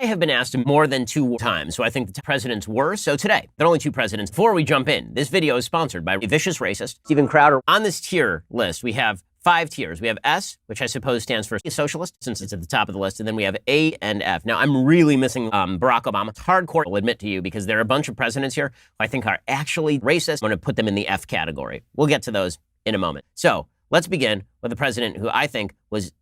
I have been asked more than 2 times, so I think the presidents were. So today, there are only 2 presidents. Before we jump in, this video is sponsored by a vicious racist, Steven Crowder. On this tier list, we have 5 tiers. We have S, which I suppose stands for socialist, since it's at the top of the list, and then we have A and F. Now, I'm really missing Barack Obama. It's hardcore, I'll admit to you, because there are a bunch of presidents here who I think are actually racist. I'm going to put them in the F category. We'll get to those in a moment. So let's begin with the president who I think was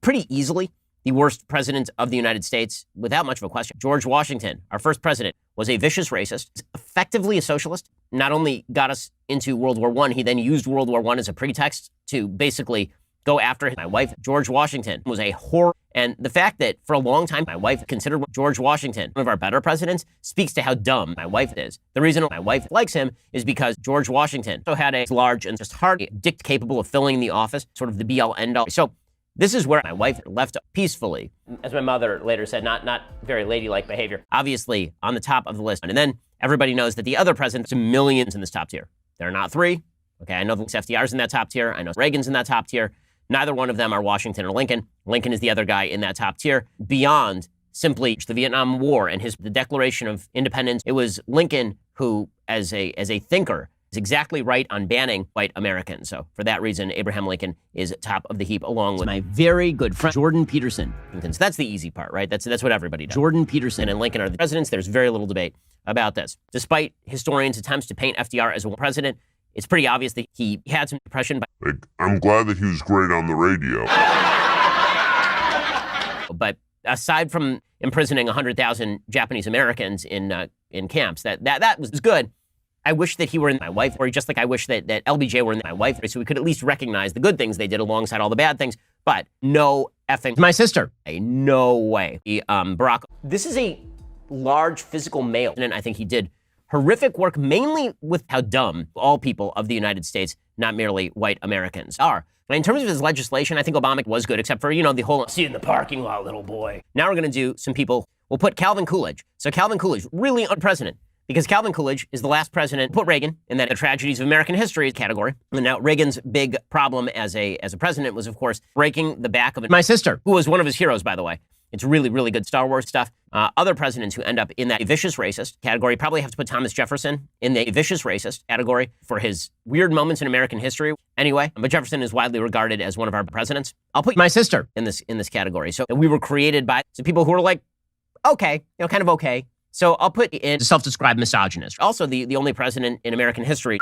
pretty easily the worst president of the United States, without much of a question. George Washington, our first president, was a vicious racist, effectively a socialist, not only got us into World War I, he then used World War I as a pretext to basically go after my wife. George Washington was a horror. And the fact that for a long time, my wife considered George Washington one of our better presidents speaks to how dumb my wife is. The reason my wife likes him is because George Washington also had a large and just hard dick capable of filling the office, sort of the be-all, end-all. So this is where my wife left peacefully. As my mother later said, not very ladylike behavior. Obviously, on the top of the list. And then everybody knows that the other presidents are millions in this top tier. There are not 3. Okay, I know the FDR's in that top tier. I know Reagan's in that top tier. Neither one of them are Washington or Lincoln. Lincoln is the other guy in that top tier. Beyond simply the Vietnam War and the Declaration of Independence, it was Lincoln who, as a thinker, is exactly right on banning white Americans. So for that reason, Abraham Lincoln is top of the heap, along with my very good friend, Jordan Peterson. So that's the easy part, right? That's what everybody does. Jordan Peterson and Lincoln are the presidents. There's very little debate about this. Despite historians' attempts to paint FDR as a president, it's pretty obvious that he had some depression. I'm glad that he was great on the radio. But aside from imprisoning 100,000 Japanese Americans in camps, that was good. I wish that he were in my wife, or just like I wish that LBJ were in my wife, so we could at least recognize the good things they did alongside all the bad things. But no effing my sister. No way. Barack. This is a large physical male, and I think he did horrific work, mainly with how dumb all people of the United States, not merely white Americans, are. But in terms of his legislation, I think Obama was good, except for, the whole see you in the parking lot, little boy. Now we're going to do some people. We'll put Calvin Coolidge. So Calvin Coolidge, really unprecedented. Because Calvin Coolidge is the last president who put Reagan in that tragedies of American history category. And now Reagan's big problem as a president was, of course, breaking the back of my sister, who was one of his heroes, by the way. It's really, really good Star Wars stuff. Other presidents who end up in that vicious racist category probably have to put Thomas Jefferson in the vicious racist category for his weird moments in American history. Anyway, but Jefferson is widely regarded as one of our presidents. I'll put my sister in this category. So we were created by some people who are like, okay, kind of okay. So I'll put in the self-described misogynist. Also, the only president in American history.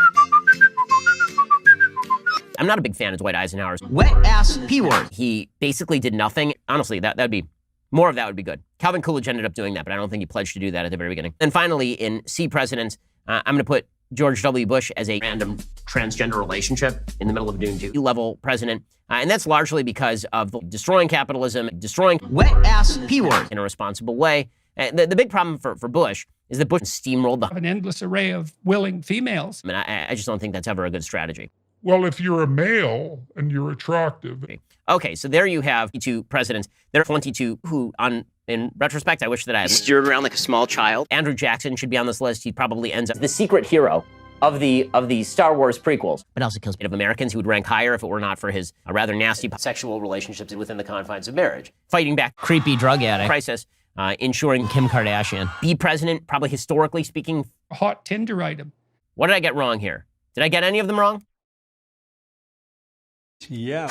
I'm not a big fan of Dwight Eisenhower's wet-ass P-word. He basically did nothing. Honestly, that'd be, more of that would be good. Calvin Coolidge ended up doing that, but I don't think he pledged to do that at the very beginning. And finally, in C presidents, I'm going to put George W. Bush as a random transgender relationship in the middle of Dune 2 level president. And that's largely because of destroying capitalism, destroying wet-ass P-word in a responsible way. The big problem for Bush is that Bush steamrolled an endless array of willing females. I mean, I just don't think that's ever a good strategy. Well, if you're a male and you're attractive. Okay, so there you have 22 presidents. There are 22 who, in retrospect, I wish that I had steered around like a small child. Andrew Jackson should be on this list. He probably ends up the secret hero of the Star Wars prequels, but also kills Native Americans who would rank higher if it were not for his rather nasty sexual relationships within the confines of marriage. Fighting back creepy drug addict crisis. Ensuring Kim Kardashian be president, probably historically speaking. A hot Tinder item. What did I get wrong here? Did I get any of them wrong? Yeah.